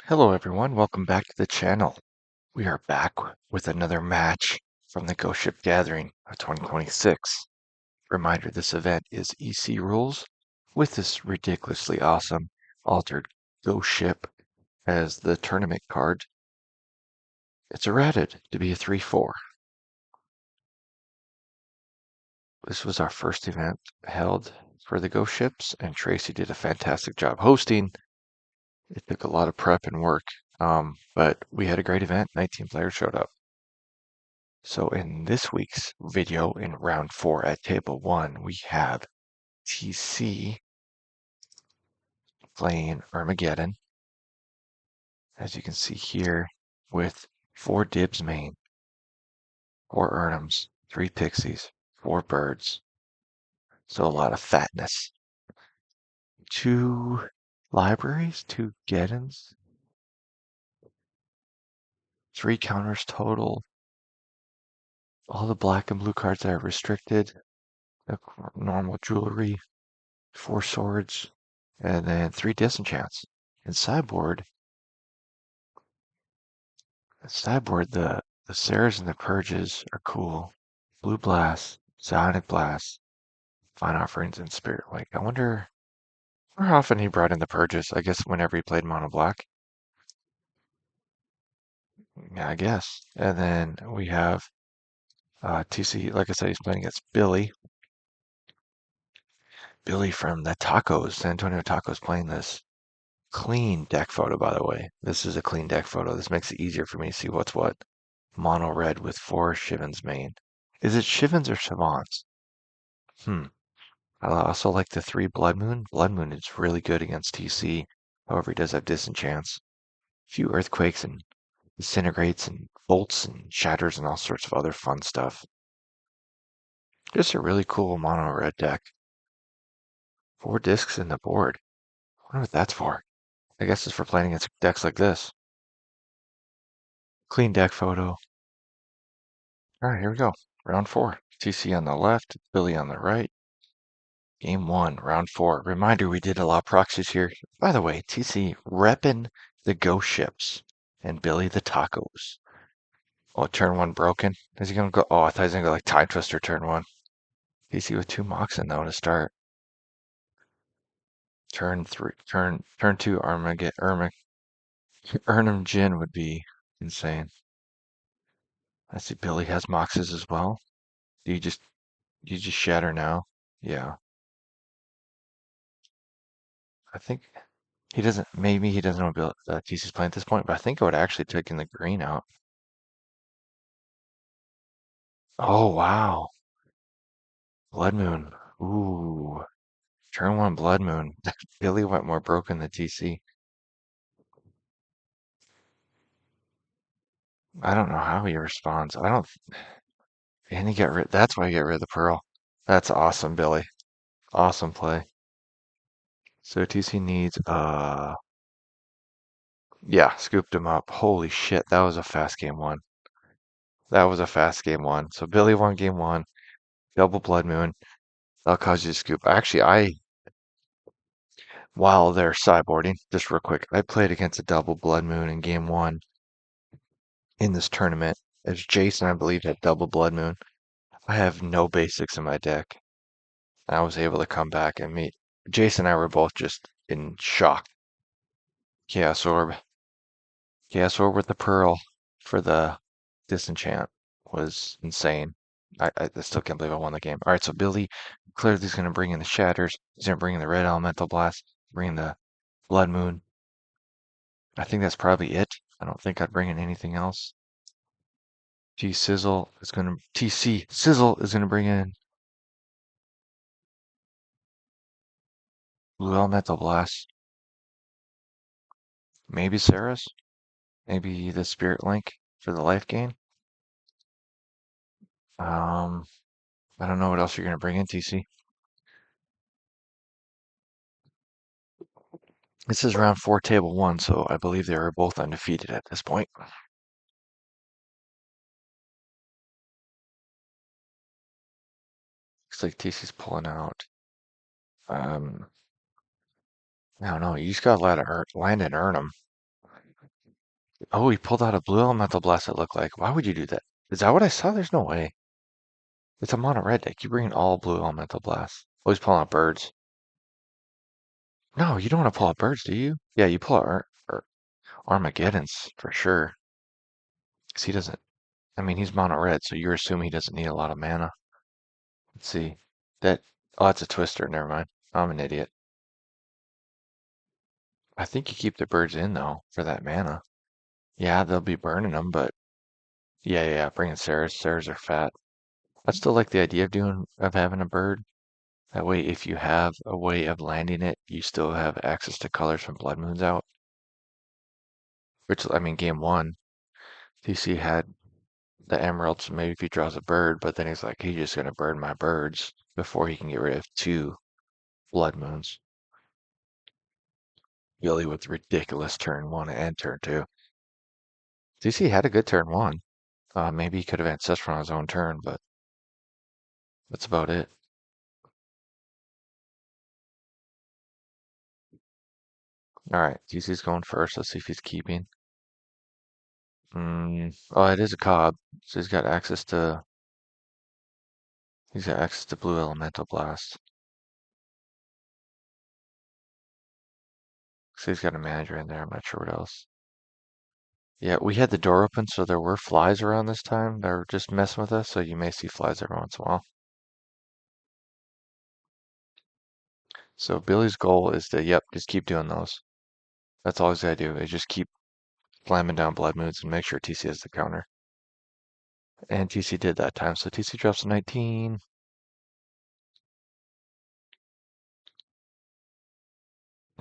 Hello everyone, welcome back to the channel. We are back with another match from the Ghost Ship Gathering of 2026. Reminder, this event is EC rules with this ridiculously awesome altered Ghost Ship as the tournament card. It's errated to be a 3/4. This was our first event held for the Ghost Ships, and Tracy did a fantastic job hosting. It took a lot of prep and work, but we had a great event. 19 players showed up. So in this week's video in round 4 at table 1, we have TC playing ErnhamGeddon, as you can see here, with 4 Dibs main, 4 Erhnams, 3 Pixies, 4 Birds. So a lot of fatness. 2 libraries, 2 Geddons, 3 counters total. All the black and blue cards that are restricted. The normal jewelry, 4 swords, and then 3 disenchants. And sideboard, the Saras and the Purges are cool. Blue Blast, Psionic Blast, Fine Offerings, and Spirit Link. I wonder how often he brought in the Purges. I guess whenever he played Mono Black. Yeah, I guess. And then we have TC, like I said, he's playing against Billy. Billy from the Tacos, San Antonio Tacos, playing this clean deck photo, by the way. This is a clean deck photo. This makes it easier for me to see what's what. Mono red with 4 Shivan's main. Is it Shivans or Shavans? I also like the 3 Blood Moon. Blood Moon is really good against TC. However, he does have disenchants. A few Earthquakes and Disintegrates and Bolts and Shatters and all sorts of other fun stuff. Just a really cool mono red deck. 4 discs in the board. I wonder what that's for. I guess it's for playing against decks like this. Clean deck photo. Alright, here we go. Round 4. TC on the left, Billy on the right. Game 1, round 4. Reminder, we did a lot of proxies here. By the way, TC repping the Ghost Ships and Billy the Tacos. Oh, turn 1 broken. Is he gonna go? Oh, I thought he was gonna go like Time Twister turn 1. TC with 2 Moxen though to start. Turn 3, turn 2 ErnhamGeddon would be insane. I see Billy has Moxes as well. Do you just shatter now? Yeah. I think he doesn't. Maybe he doesn't know what TC's playing at this point, but I think I would actually taken the green out. Oh wow, Blood Moon. Ooh, turn 1 Blood Moon. Billy went more broken than TC. I don't know how he responds. I don't. And he got rid. That's why he got rid of the pearl. That's awesome, Billy. Awesome play. So TC needs. Yeah, scooped him up. Holy shit, that was a fast game 1. That was a fast game 1. So Billy won game 1. Double Blood Moon. That'll cause you to scoop. Actually, while they're sideboarding, just real quick, I played against a double Blood Moon in game 1 in this tournament. As Jason, I believe, had double Blood Moon. I have no basics in my deck. I was able to come back and meet. Jason and I were both just in shock. Chaos Orb. Chaos Orb with the Pearl for the disenchant was insane. I still can't believe I won the game. All right, so Billy clearly is going to bring in the Shatters. He's going to bring in the Red Elemental Blast, bring in the Blood Moon. I think that's probably it. I don't think I'd bring in anything else. TC Sizzle is going to bring in Blue Elemental Blast. Maybe Saras. Maybe the Spirit Link for the life gain. I don't know what else you're going to bring in, TC. This is round 4, table 1, so I believe they are both undefeated at this point. Looks like TC's pulling out. I don't know. You just got to land and earn them. Oh, he pulled out a blue elemental blast, it looked like. Why would you do that? Is that what I saw? There's no way. It's a mono red deck. You bring in all blue elemental blasts. Oh, he's pulling out birds. No, you don't want to pull out birds, do you? Yeah, you pull out Armageddons for sure. 'Cause he doesn't. I mean, he's mono red, so you assume he doesn't need a lot of mana. Let's see. That. Oh, it's a twister. Never mind. I'm an idiot. I think you keep the birds in though for that mana. Yeah, they'll be burning them, but yeah. Bringing Sarahs. Sarahs are fat. I still like the idea of having a bird. That way, if you have a way of landing it, you still have access to colors from Blood Moon's out. Which I mean, game one, TC had the emerald, so maybe if he draws a bird, but then he's like, he's just gonna burn my birds before he can get rid of two Blood Moons. Billy with ridiculous turn one and turn two. TC had a good turn one. Maybe he could have ancestral on his own turn, but that's about it. All right, TC's going first. Let's see if he's keeping. Oh, it is a cob, so he's got access to blue elemental blast. So he's got a manager in there. I'm not sure what else. Yeah, we had the door open, so there were flies around this time that were just messing with us. So you may see flies every once in a while. So Billy's goal is to, yep, just keep doing those. That's all he's got to do is just keep slamming down blood moons and make sure TC has the counter. And TC did that time. So TC drops to 19.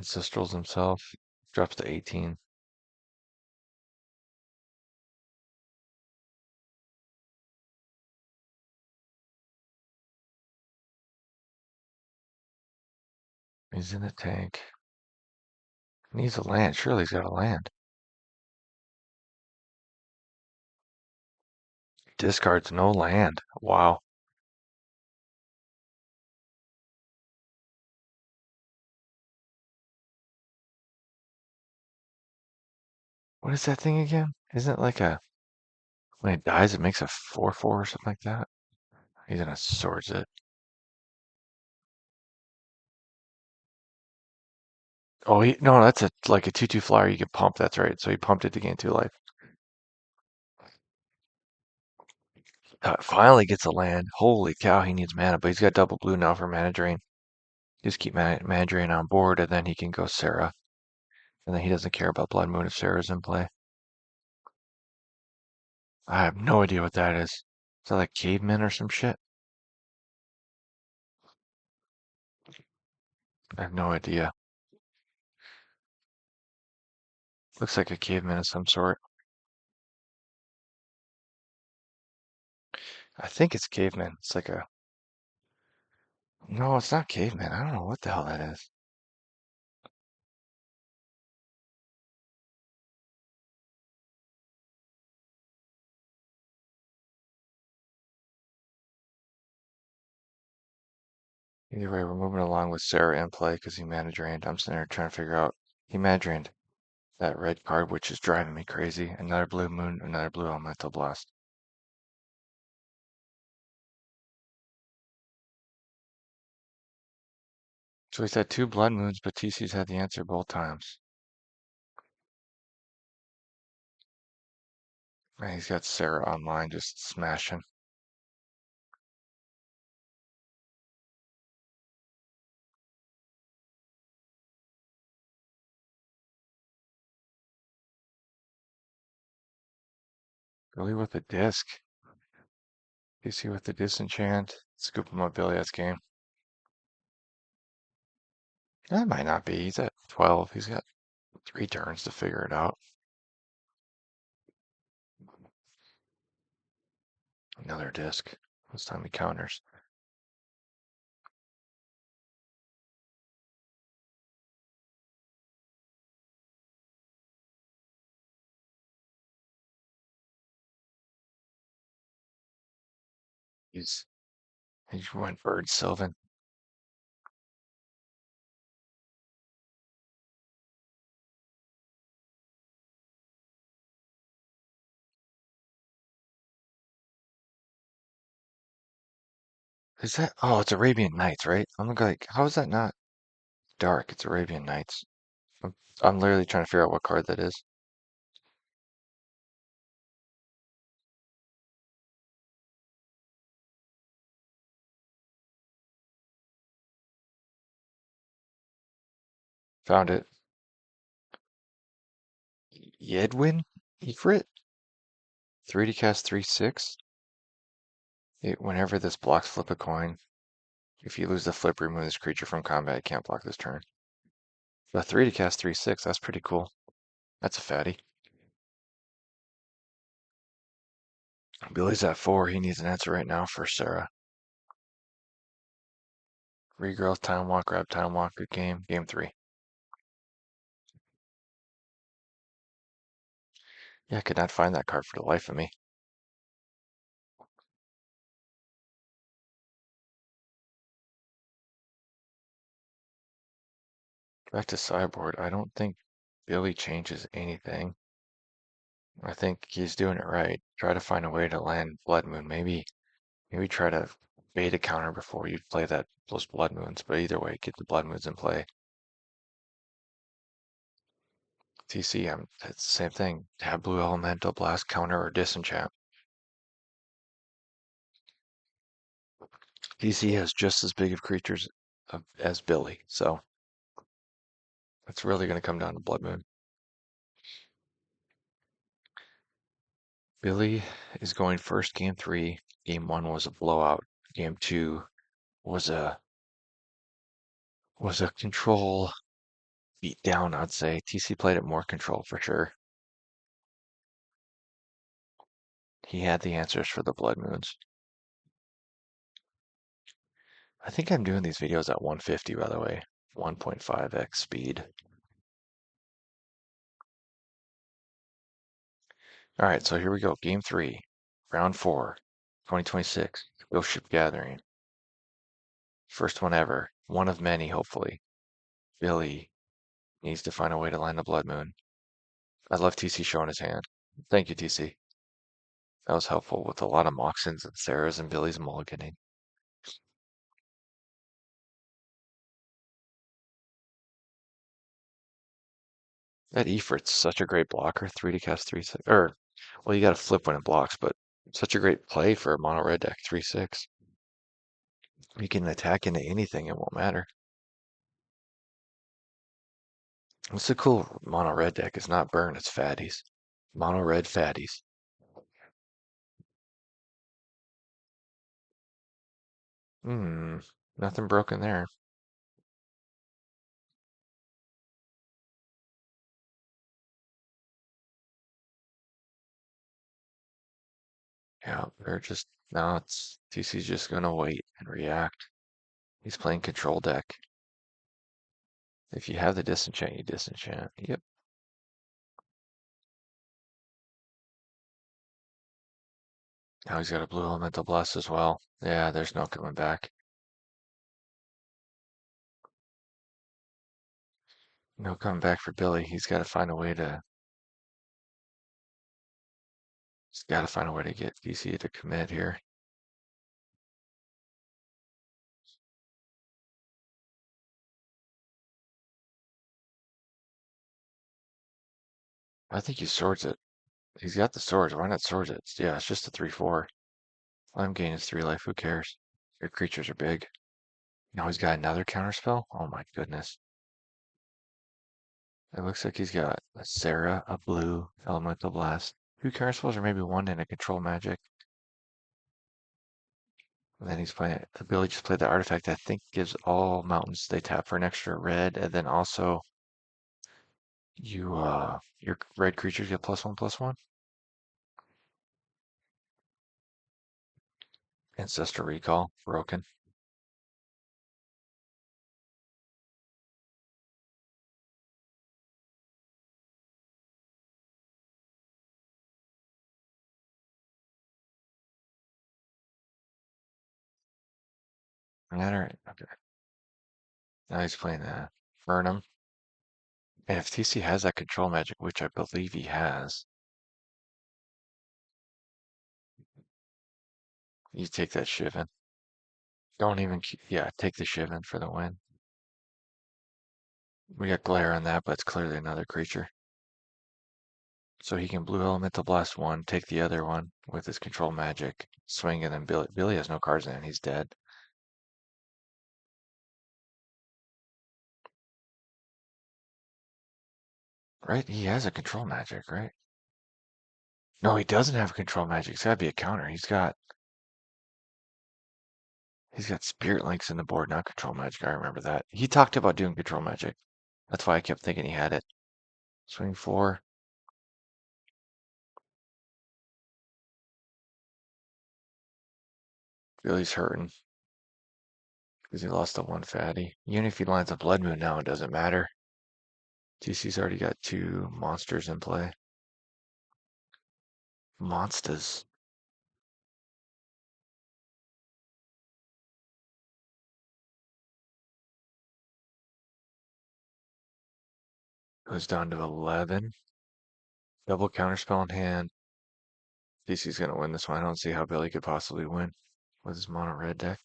Ancestrals himself drops to 18. He's in the tank. Needs a land. Surely he's got a land. Discards no land. Wow. What is that thing again? Isn't it like when it dies, it makes a 4/4 or something like that? He's gonna swords it. Oh, no, that's like a 2/2 flyer you can pump. That's right. So he pumped it to gain 2 life. Finally gets a land. Holy cow, he needs mana, but he's got double blue now for mana drain. Just keep mana drain on board, and then he can go Sarah. And then he doesn't care about Blood Moon if Sarah's in play. I have no idea what that is. Is that like cavemen or some shit? I have no idea. Looks like a caveman of some sort. I think it's caveman. It's like a. No, it's not caveman. I don't know what the hell that is. Either way, we're moving along with Sarah in play because he mana drained. I'm sitting there trying to figure out. He mana drained that red card, which is driving me crazy. Another blue moon, another blue elemental blast. So he's had two blood moons, but TC's had the answer both times. And he's got Sarah online just smashing. Billy with a disc. TC with the disenchant. Scoop him up, Billy. That's game. That might not be. He's at 12. He's got 3 turns to figure it out. Another disc. This time he counters. He went bird Sylvan. Is that? Oh, it's Arabian Nights, right? I'm like, how is that not dark? It's Arabian Nights. I'm, I'm literally trying to figure out what card that is. Found it. Yedwin? Ifrit? 3 to cast 3/6. Whenever this blocks, flip a coin. If you lose the flip, remove this creature from combat. It can't block this turn. The 3 to cast 3/6. That's pretty cool. That's a fatty. Billy's at 4. He needs an answer right now for Sarah. Regrowth, Time Walk, grab Time Walk. Good game. Game 3. Yeah, I could not find that card for the life of me. Back to sideboard. I don't think Billy changes anything. I think he's doing it right. Try to find a way to land Blood Moon. Maybe try to bait a counter before you play those Blood Moons. But either way, get the Blood Moons in play. TC, it's the same thing. Have Blue Elemental, Blast, Counter, or Disenchant. TC has just as big of creatures as Billy, so it's really going to come down to Blood Moon. Billy is going first. Game 3. Game 1 was a blowout. Game 2 was a control beat down, I'd say. TC played it more control for sure. He had the answers for the Blood Moons. I think I'm doing these videos at 150, by the way. 1.5x speed. All right, so here we go. Game 3, round 4, 2026. Ghost Ship Gathering. First one ever. One of many, hopefully. Billy needs to find a way to land the Blood Moon. I love TC showing his hand. Thank you, TC. That was helpful with a lot of Moxins and Sarah's and Billy's mulliganing. That Ifrit's such a great blocker. 3 to cast 3/6. Well, you got to flip when it blocks, but such a great play for a mono red deck. 3/6. You can attack into anything, it won't matter. What's the cool mono red deck? It's not burn, it's fatties. Mono red fatties. Hmm, nothing broken there. Yeah, they're just now it's TC's just gonna wait and react. He's playing control deck. If you have the disenchant, you disenchant. Yep. Now he's got a blue elemental blast as well. Yeah, there's no coming back. No coming back for Billy. He's got to find a way to. He's got to find a way to get DC to commit here. I think he swords it. He's got the swords. Why not swords it? Yeah, it's just a 3/4. I'm gaining his 3 life. Who cares? Your creatures are big. Now he's got another counterspell. Oh my goodness. It looks like he's got a Sarah, a blue, elemental blast, 2 counterspells, or maybe 1 and a control magic. And then he's playing ability just play the artifact I think gives all mountains they tap for an extra red, and then also your red creatures get +1/+1. Ancestral Recall, broken. Alright, okay. Now he's playing Burnham. And if TC has that control magic, which I believe he has, you take that Shivan. Don't even, yeah, take the Shivan for the win. We got glare on that, but it's clearly another creature. So he can blue elemental blast one, take the other one with his control magic, swing, and then Billy has no cards in it. He's dead. Right? He has a control magic, right? No, he doesn't have control magic. It's gotta be a counter. He's got spirit links in the board, not control magic. I remember that. He talked about doing control magic. That's why I kept thinking he had it. Swing four. Billy's hurting because he lost the one fatty. Even if he lines a blood moon now, it doesn't matter. TC's already got two monsters in play. Monsters. Goes down to 11. Double counterspell in hand. TC's gonna win this one. I don't see how Billy could possibly win with his mono red deck.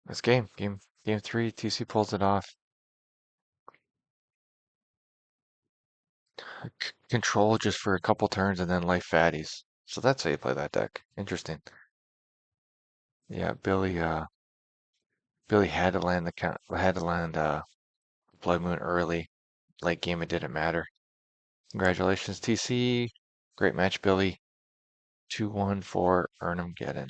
This game three. TC pulls it off. Control just for a couple turns and then life fatties. So that's how you play that deck. Interesting. Yeah, Billy had to land the count, had to land Blood Moon early. Late game it didn't matter. Congratulations, TC. Great match, Billy. 2-1 for ErnhamGeddon.